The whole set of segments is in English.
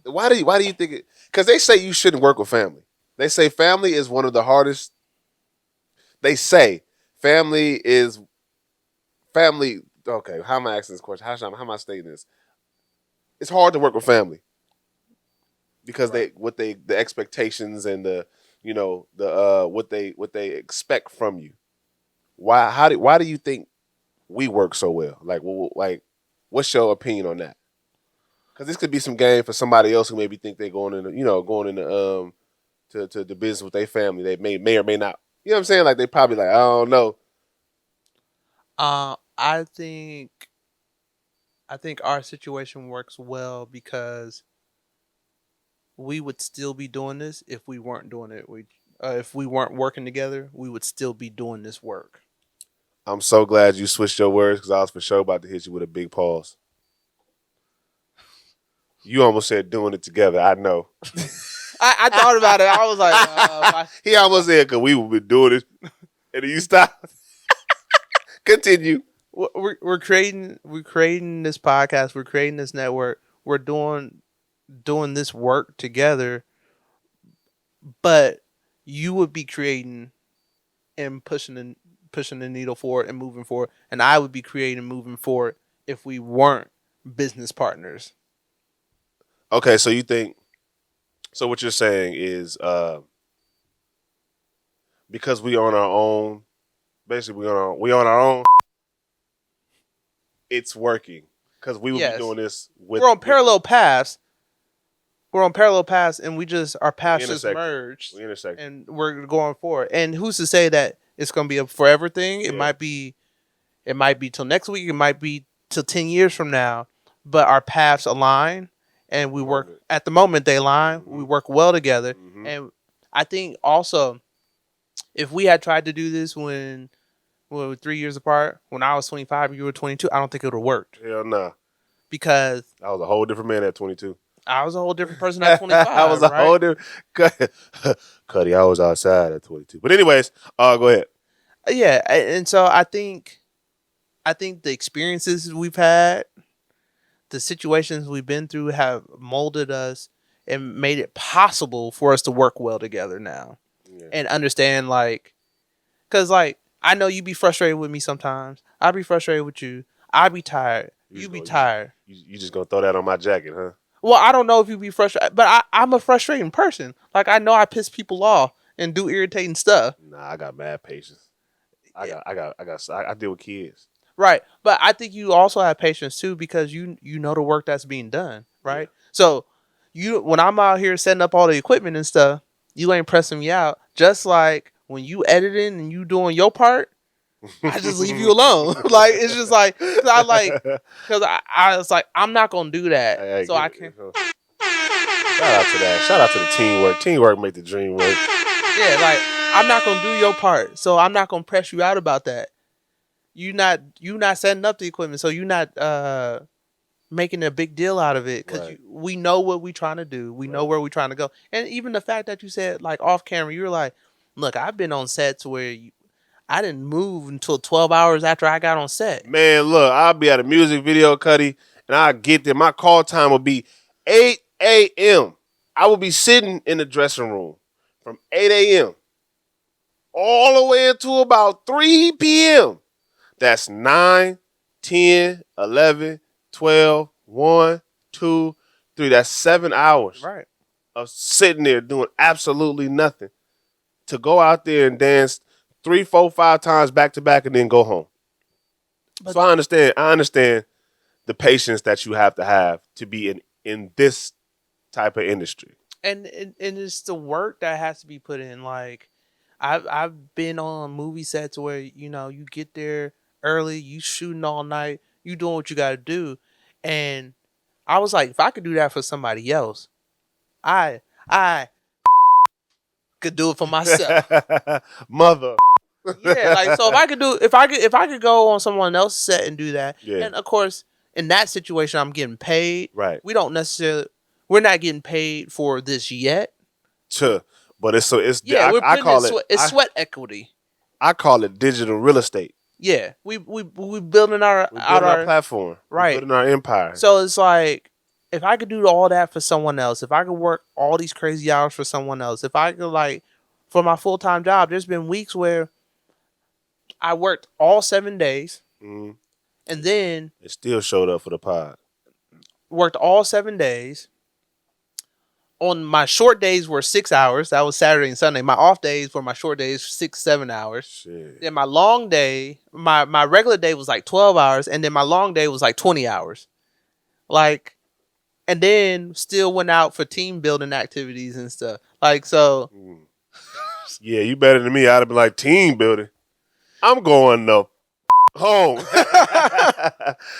Why do you think it? Because they say you shouldn't work with family. They say family is one of the hardest. They say family is family. Okay, how am I asking this question? How am I stating this? It's hard to work with family because Right. the expectations and the the what they expect from you. Why do you think we work so well? What's your opinion on that? Because this could be some game for somebody else who maybe think they're going in, going into to the business with their family. They may or may not. You know what I'm saying? Like they probably like I don't know. I think our situation works well because we would still be doing this if we weren't doing it. If we weren't working together, we would still be doing this work. I'm so glad you switched your words because I was for sure about to hit you with a big pause. You almost said doing it together. I know. I thought about it. I was like, he almost said because we would be doing it, and then you stop. Continue. we're creating this podcast. We're creating this network. We're doing this work together. But you would be creating and pushing the needle forward and moving forward, and I would be creating and moving forward if we weren't business partners. Okay, so you think so? What you're saying is because we on our own, basically we on our own. It's working because we would be Yes, doing this with we're on with parallel paths. We're on parallel paths, and our we paths just intersecting. merged, We intersecting. and we're going forward. And who's to say that it's going to be a forever thing? It Yeah. might be. It might be till next week. It might be till 10 years from now. But our paths align, and we work at the moment. They align. Mhm. We work well together, Mhm. and I think also if we had tried to do this when we were 3 years apart, when I was 25, you were 22, I don't think it would have worked Hell nah. because I was a whole different man at 22. I was a whole different person at 25. I was a right? whole different. Cuddy, I was outside at 22. But anyways, go ahead. Yeah, and so I think the experiences we've had, the situations we've been through, have molded us and made it possible for us to work well together now Yeah. and understand because I know you be frustrated with me sometimes. I be frustrated with you. I be tired. You be tired. You just gonna throw that on my jacket, huh? Well, I don't know if you be frustrated, but I'm a frustrating person. Like I know I piss people off and do irritating stuff. Nah, I got mad patience. Yeah. I deal with kids. Right. But I think you also have patience too because you know the work that's being done, right? Yeah. So you when I'm out here setting up all the equipment and stuff, you ain't pressing me out. Just like when you editing and you doing your part, I just leave you alone. Like it's just like because I was like I'm not gonna do that. Hey, so I can shout out to that. Shout out to the teamwork. Teamwork make the dream work. yeah like I'm not gonna do your part. So I'm not gonna press you out about that. You not setting up the equipment, so you not making a big deal out of it because Right. we know what we trying to do. We know where we trying to go. And even the fact that you said like off camera, you were like, "Look, I've been on sets where I didn't move until 12 hours after I got on set." Man, look, I'll be at a music video, Cuddy, and I'll get there. My call time will be 8 a.m. I will be sitting in the dressing room from 8 a.m. all the way until about 3 p.m. That's 9, 10, 11, 12, 1, 2, 3. That's 7 hours Right. of sitting there doing absolutely nothing to go out there and dance 3, 4, 5 times back to back and then go home. But So I understand. I understand the patience that you have to be in this type of industry. and it's the work that has to be put in. Like I've been on movie sets where you get there early, you shooting all night, you doing what you got to do, and I was like, if I could do that for somebody else, I I could do it for myself. Mother. Yeah, like so if I could go on someone else's set and do that, Yeah. and of course in that situation I'm getting paid. Right. We're not getting paid for this yet. Sure. But it's Yeah, we're I putting call in it sweat equity. I call it digital real estate. Yeah, we building our We're out building our our platform. We're right. building our empire. So it's like if I could do all that for someone else, if I could work all these crazy hours for someone else, if I could like for my full time job, there's been weeks where I worked all 7 days Mm. and then It still showed up for the pod. worked all 7 days. On my short days were 6 hours. That was Saturday and Sunday. My off days were my short days, 6, 7 hours. Shit. Then my long day, my regular day was like 12 hours, and then my long day was like 20 hours. Like, and then still went out for team building activities and stuff. Like, so Mm. Yeah, you better than me. I'd have been like team building. I'm going the home.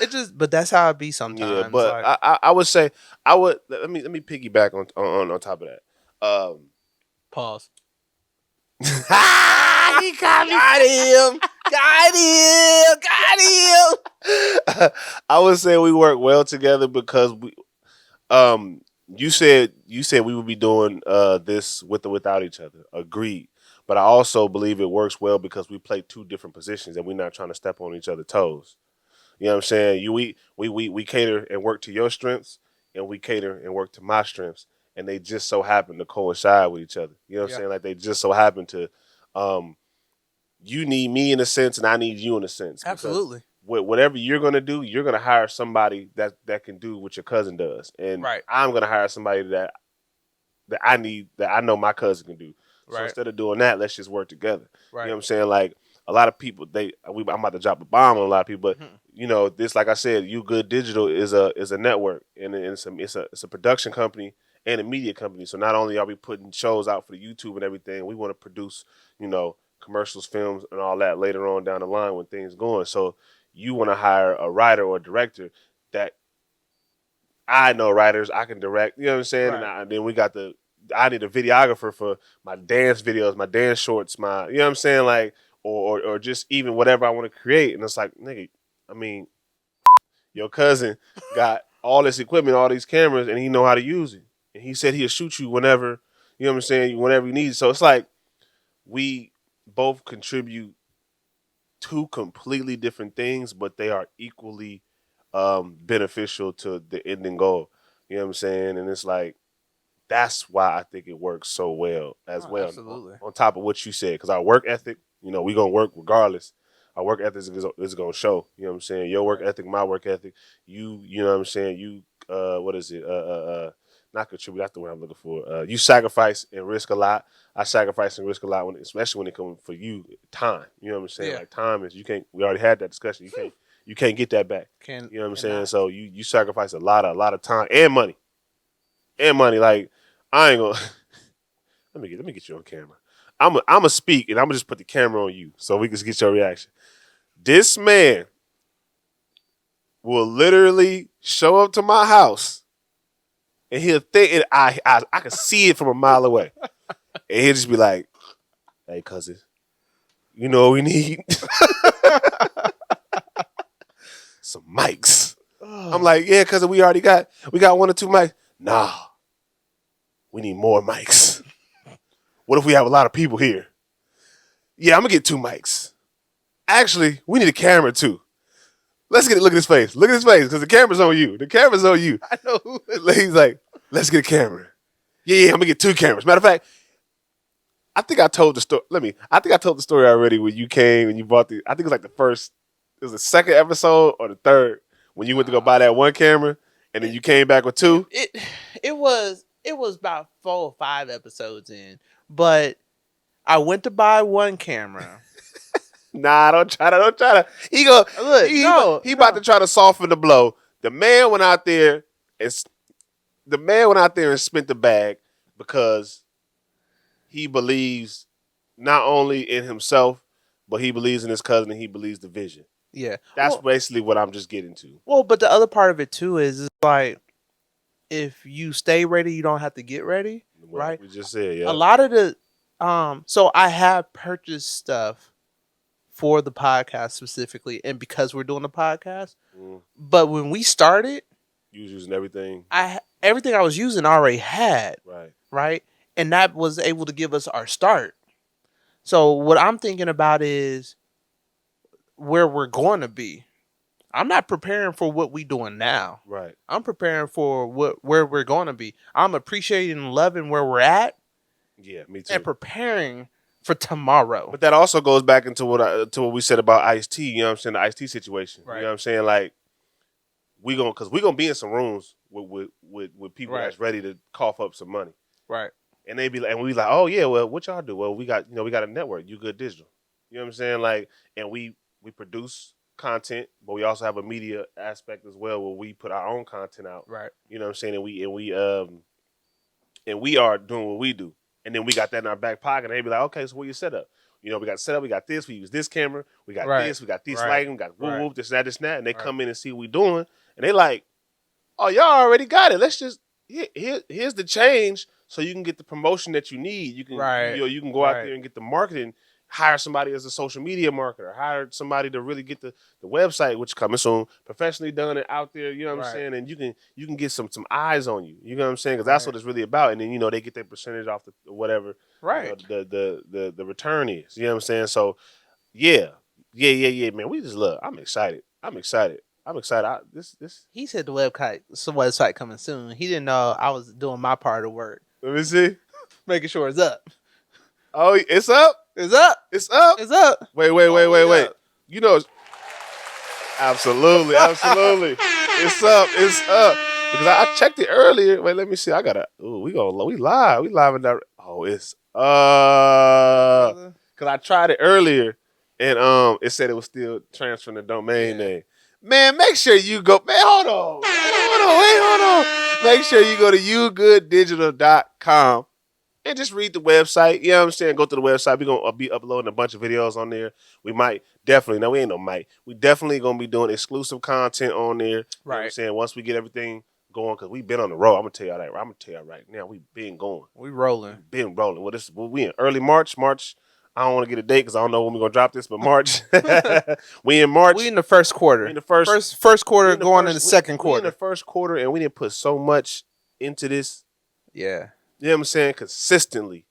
it just, but that's how it be Yeah, sometimes. but Like, I would say I would let me piggyback on top of that. pause. He got me. Got him. Got him. Got him. I would say we work well together because we you said we would be doing this with or without each other. Agreed. But I also believe it works well because we play two different positions and we're not trying to step on each other's toes. You know what I'm saying? We cater and work to your strengths, and we cater and work to my strengths, and they just so happen to coincide with each other. You know what I'm Yeah. saying? Like they just so happen to. Um, you need me in a sense, and I need you in a sense. Absolutely. Whatever you're gonna do, you're gonna hire somebody that can do what your cousin does, and Right. I'm gonna hire somebody that I need that I know my cousin can do. So Right. instead of doing that, let's just work together. Right. You know what I'm saying? Like a lot of people, I'm about to drop a bomb on a lot of people, but you know, this like I said, You Good Digital is a network and it's a production company and a media company. So not only are we putting shows out for the YouTube and everything, we want to produce, you know, commercials, films, and all that later on down the line when things going. So you want to hire a writer or a director that I know writers, I can direct, you know what I'm saying? Right. And then I need a videographer for my dance videos, my dance shorts, you know what I'm saying? Like, or just even whatever I want to create. And it's like, nigga, I mean, your cousin got all this equipment, all these cameras, and he know how to use it. And he said he'll shoot you whenever, you know what I'm saying, whenever you need. So it's like we both contribute two completely different things, but they are equally beneficial to the ending goal. You know what I'm saying? And it's like that's why I think it works so well as Oh, well. absolutely. On top of what you said, because our work ethic, you know, we gonna work regardless. Our work ethic is gonna show. You know what I'm saying? Your work ethic, my work ethic. You know what I'm saying? You what is it? Not contribute. That's the word I'm looking for. You sacrifice and risk a lot. I sacrifice and risk a lot, especially when it comes for you time. You know what I'm saying? Yeah. Like time is you can't. We already had that discussion. You can't get that back. Can You know what I'm cannot. saying? So you sacrifice a lot of time and money. And money. Like I ain't gonna let me get you on camera. I'm a speak and I'm gonna just put the camera on you so we can get your reaction. This man will literally show up to my house and he'll think it, I can see it from a mile away. And he'll just be like, "Hey cousin, you know what we need? Some mics." I'm like, "Yeah, cousin, we got one or two mics." Nah, we need more mics. What if we have a lot of people here? Yeah, I'm gonna get two mics. Actually, we need a camera too. Let's get it. Look at his face. Look at his face, because the camera's on you. The camera's on you. I know who. He's like, let's get a camera. Yeah, I'm gonna get two cameras. Matter of fact, I think I told the story. I think I told the story already when you came and you bought I think it was like the first. It was the second episode or the third when you went to go buy that one camera and then you came back with two. It was about 4 or 5 episodes in, but I went to buy one camera. Nah, don't try to. Don't try to. He go. Look, He about to try to soften the blow. The man went out there and spent the bag because he believes not only in himself, but he believes in his cousin and he believes the vision. Yeah, That's basically what I'm just getting to. well, but the other part of it too is like if you stay ready, you don't have to get ready, right? We just said, yeah. A lot of the so I have purchased stuff for the podcast specifically, and because we're doing the podcast. But when we started, you was using everything. Everything I was using I already had, right, and that was able to give us our start. So what I'm thinking about is where we're going to be. I'm not preparing for what we doing now. Right. I'm preparing for where we're going to be. I'm appreciating and loving where we're at Yeah, me too. and preparing for tomorrow. But that also goes back into what we said about Ice-T. You know what I'm saying? The Ice-T situation. Right. You know what I'm saying? Like we gonna be in some rooms with people Right. that's ready to cough up some money. Right. And they be like, and we like, oh yeah, well, what y'all do? Well, we got a network, You Good Digital. You know what I'm saying? Like, and we produce content, but we also have a media aspect as well where we put our own content out. Right. You know what I'm saying? And we are doing what we do. And then we got that in our back pocket. And they be like, okay, so where you set up? You know, we got set up, we got this, we use this camera, we got Right. this, we got these Right. lighting, we got whoop Right. whoop, this, that, and they Right. come in and see what we doing. And they like, oh, y'all already got it. Let's just here's the change so you can get the promotion that you need. You can Right. you can go out Right. there and get the marketing, hire somebody as a social media marketer, hire somebody to really get the website, which coming soon, professionally done and out there, you know what I'm Right. saying? And you can get some eyes on you. You know what I'm saying? Because that's what it's really about. And then, they get their percentage off the whatever Right. the return is. You know what I'm saying? So yeah, man. We just love. I'm excited. This. He said the website coming soon. He didn't know I was doing my part of work, Let me see. making sure it's up. Oh, it's up. It's up. It's up. It's up. Wait. Up. You know, absolutely. It's up. Because I checked it earlier. Wait, let me see. I gotta. Ooh, we live. We live in that. Oh, it's because I tried it earlier, and it said it was still transferring the domain name. Man, make sure you go. Man, hold on. Make sure you go to yougooddigital.com. And just read the website. You know what I'm saying? Go to the website. We're going to be uploading a bunch of videos on there. We might definitely, no, we ain't no might. We definitely going to be doing exclusive content on there. You know what I'm saying? Once we get everything going, because we've been on the road. I'm going to tell y'all that. I'm going to tell y'all right now. We've been going. We rolling. Been rolling. Well, we in early March. I don't want to get a date because I don't know when we're going to drop this, but March. We in March. We in the first quarter. We in the first quarter going in the second quarter. We in the first quarter, and we didn't put so much into this. Yeah. You know what I'm saying? Consistently.